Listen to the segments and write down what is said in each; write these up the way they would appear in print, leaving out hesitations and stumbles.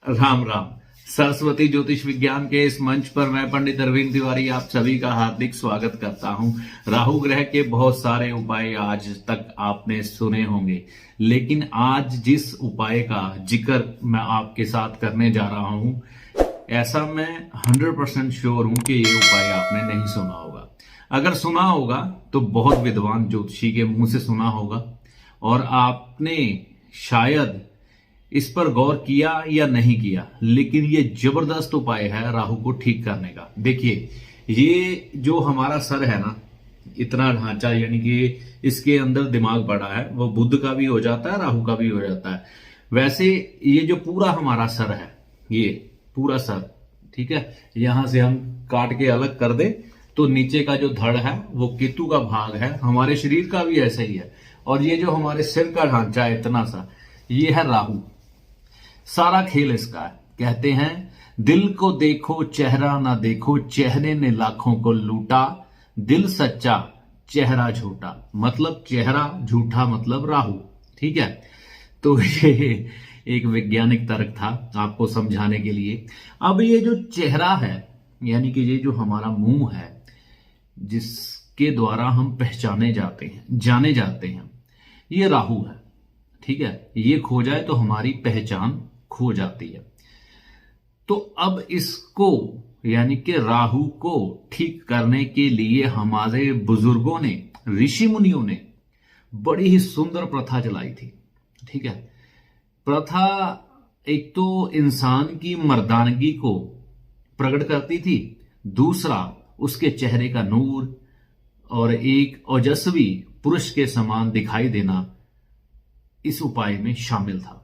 राम राम। सरस्वती ज्योतिष विज्ञान के इस मंच पर मैं पंडित अरविंद तिवारी आप सभी का हार्दिक स्वागत करता हूं। राहु ग्रह के बहुत सारे उपाय आज तक आपने सुने होंगे, लेकिन आज जिस उपाय का जिक्र मैं आपके साथ करने जा रहा हूं, ऐसा मैं 100% श्योर हूं कि ये उपाय आपने नहीं सुना होगा। अगर सुना होगा तो बहुत विद्वान ज्योतिषी के मुंह से सुना होगा और आपने शायद इस पर गौर किया या नहीं किया, लेकिन ये जबरदस्त उपाय है राहु को ठीक करने का। देखिए, ये जो हमारा सर है ना, इतना ढांचा, यानी कि इसके अंदर दिमाग बड़ा है, वो बुध का भी हो जाता है, राहु का भी हो जाता है। वैसे ये जो पूरा हमारा सर है, ये पूरा सर, ठीक है, यहां से हम काट के अलग कर दे तो नीचे का जो धड़ है वो केतु का भाग है। हमारे शरीर का भी ऐसा ही है। और ये जो हमारे सिर का ढांचा है इतना सा, ये है राहु। सारा खेल इसका है। कहते हैं, दिल को देखो चेहरा ना देखो, चेहरे ने लाखों को लूटा, दिल सच्चा चेहरा झूठा। मतलब चेहरा झूठा मतलब राहु, ठीक है। तो ये एक वैज्ञानिक तर्क था आपको समझाने के लिए। अब ये जो चेहरा है, यानी कि ये जो हमारा मुंह है, जिसके द्वारा हम पहचाने जाते हैं, जाने जाते हैं, ये राहु है, ठीक है। ये खो जाए तो हमारी पहचान खो जाती है। तो अब इसको, यानी कि राहु को ठीक करने के लिए हमारे बुजुर्गों ने, ऋषि मुनियों ने बड़ी ही सुंदर प्रथा चलाई थी, ठीक है। प्रथा एक तो इंसान की मर्दानगी को प्रकट करती थी, दूसरा उसके चेहरे का नूर, और एक ओजस्वी पुरुष के समान दिखाई देना इस उपाय में शामिल था।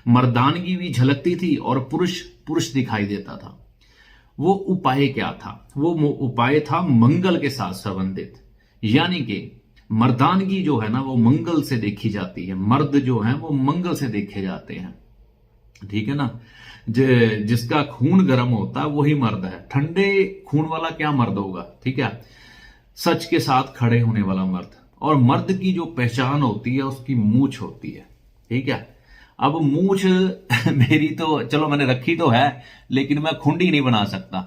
मर्दानगी भी झलकती थी और पुरुष पुरुष दिखाई देता था। वो उपाय क्या था? वो उपाय था मंगल के साथ संबंधित, यानी कि मर्दानगी जो है ना वो मंगल से देखी जाती है। मर्द जो है वो मंगल से देखे जाते हैं, ठीक है ना। जिसका खून गर्म होता है वही मर्द है। ठंडे खून वाला क्या मर्द होगा, ठीक है। सच के साथ खड़े होने वाला मर्द। और मर्द की जो पहचान होती है उसकी मूंछ होती है, ठीक है। अब मूंछ मेरी तो चलो मैंने रखी तो है, लेकिन मैं खुंडी नहीं बना सकता।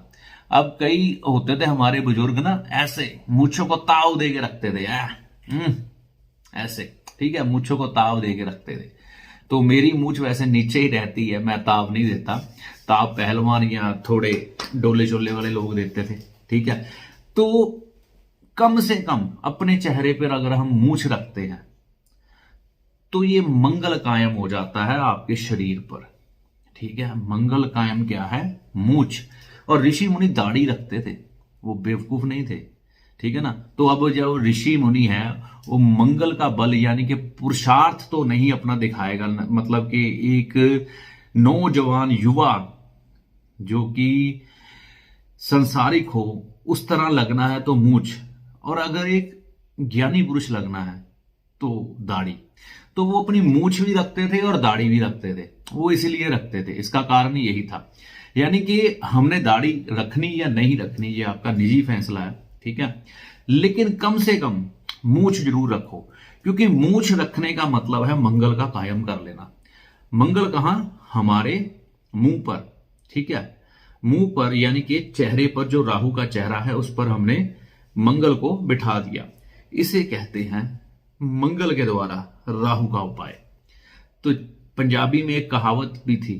अब कई होते थे हमारे बुजुर्ग ना, ऐसे मूंछों को ताव दे के रखते थे, ऐसे, ठीक है, मूंछों को ताव दे के रखते थे। तो मेरी मूंछ वैसे नीचे ही रहती है, मैं ताव नहीं देता। ताव पहलवान या थोड़े डोले चोले वाले लोग देते थे, ठीक है। तो कम से कम अपने चेहरे पर अगर हम मूंछ रखते हैं तो ये मंगल कायम हो जाता है आपके शरीर पर, ठीक है। मंगल कायम क्या है? मूंछ। और ऋषि मुनि दाढ़ी रखते थे, वो बेवकूफ नहीं थे, ठीक है ना। तो अब जो ऋषि मुनि है वो मंगल का बल, यानी कि पुरुषार्थ तो नहीं अपना दिखाएगा, मतलब कि एक नौजवान युवा जो कि संसारिक हो उस तरह लगना है तो मूंछ, और अगर एक ज्ञानी पुरुष लगना है तो दाढ़ी। तो वो अपनी मूंछ भी रखते थे और दाढ़ी भी रखते थे। वो इसलिए रखते थे, इसका कारण यही था। यानी कि हमने दाढ़ी रखनी या नहीं रखनी ये आपका निजी फैसला है, ठीक है, लेकिन कम से कम मूंछ जरूर रखो, क्योंकि मूंछ रखने का मतलब है मंगल का कायम कर लेना। मंगल कहां? हमारे मुंह पर, ठीक है, मुंह पर, यानी कि चेहरे पर जो राहु का चेहरा है उस पर हमने मंगल को बिठा दिया। इसे कहते हैं मंगल के द्वारा राहु का उपाय। तो पंजाबी में एक कहावत भी थी,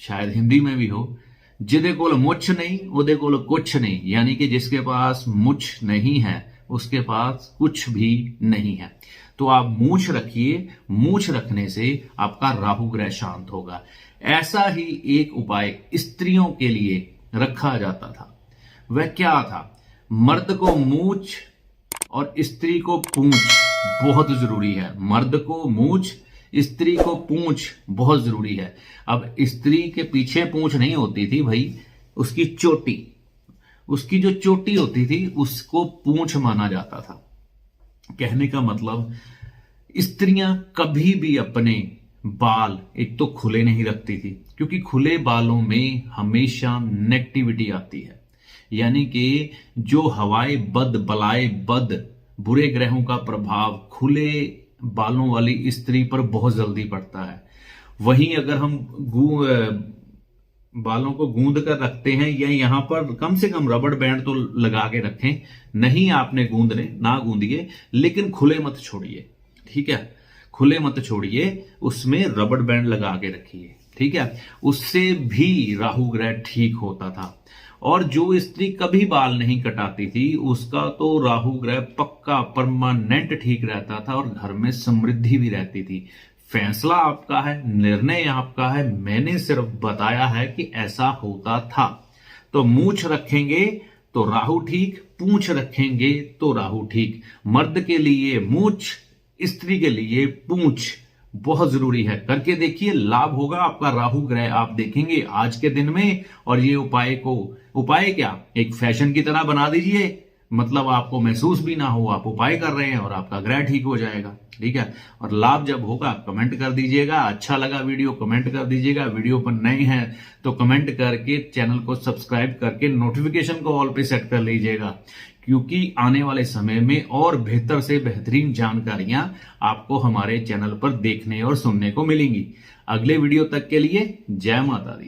शायद हिंदी में भी हो, जिदे कोल मुछ नहीं उदे कोल कुछ नहीं, यानी कि जिसके पास मुछ नहीं है उसके पास कुछ भी नहीं है। तो आप मूंछ रखिए, मूंछ रखने से आपका राहु ग्रह शांत होगा। ऐसा ही एक उपाय स्त्रियों के लिए रखा जाता था। वह क्या था? मर्द को मूंछ और स्त्री को पूंछ बहुत जरूरी है। मर्द को मूंछ, स्त्री को पूंछ बहुत जरूरी है। अब स्त्री के पीछे पूंछ नहीं होती थी भाई, उसकी चोटी, उसकी जो चोटी होती थी उसको पूंछ माना जाता था। कहने का मतलब, स्त्रियां कभी भी अपने बाल एक तो खुले नहीं रखती थी, क्योंकि खुले बालों में हमेशा नेगेटिविटी आती है। यानी कि जो हवाए बद, बलाए बद, बुरे ग्रहों का प्रभाव खुले बालों वाली स्त्री पर बहुत जल्दी पड़ता है। वहीं अगर हम बालों को गूंद कर रखते हैं या यहाँ पर कम से कम रबड़ बैंड तो लगा के रखें। नहीं आपने गूंदने, ना गूंदिए, लेकिन खुले मत छोड़िए, ठीक है, खुले मत छोड़िए, उसमें रबड़ बैंड लगा के रखिए, ठीक है। उससे भी राहु ग्रह ठीक होता था। और जो स्त्री कभी बाल नहीं कटाती थी उसका तो राहु ग्रह पक्का परमानेंट ठीक रहता था और घर में समृद्धि भी रहती थी। फैसला आपका है, निर्णय आपका है, मैंने सिर्फ बताया है कि ऐसा होता था। तो मूंछ रखेंगे तो राहु ठीक, पूंछ रखेंगे तो राहु ठीक। मर्द के लिए मूंछ, स्त्री के लिए पूंछ बहुत जरूरी है। करके देखिए, लाभ होगा आपका। राहु ग्रह आप देखेंगे आज के दिन में। और ये उपाय क्या, एक फैशन की तरह बना दीजिए, मतलब आपको महसूस भी ना हो आप उपाय कर रहे हैं और आपका ग्रह ठीक हो जाएगा, ठीक है। और लाभ जब होगा कमेंट कर दीजिएगा। अच्छा लगा वीडियो कमेंट कर दीजिएगा। वीडियो पर नए हैं तो कमेंट करके चैनल को सब्सक्राइब करके नोटिफिकेशन को ऑल पे सेट कर लीजिएगा, क्योंकि आने वाले समय में और बेहतर से बेहतरीन जानकारियां आपको हमारे चैनल पर देखने और सुनने को मिलेंगी। अगले वीडियो तक के लिए जय माता दी।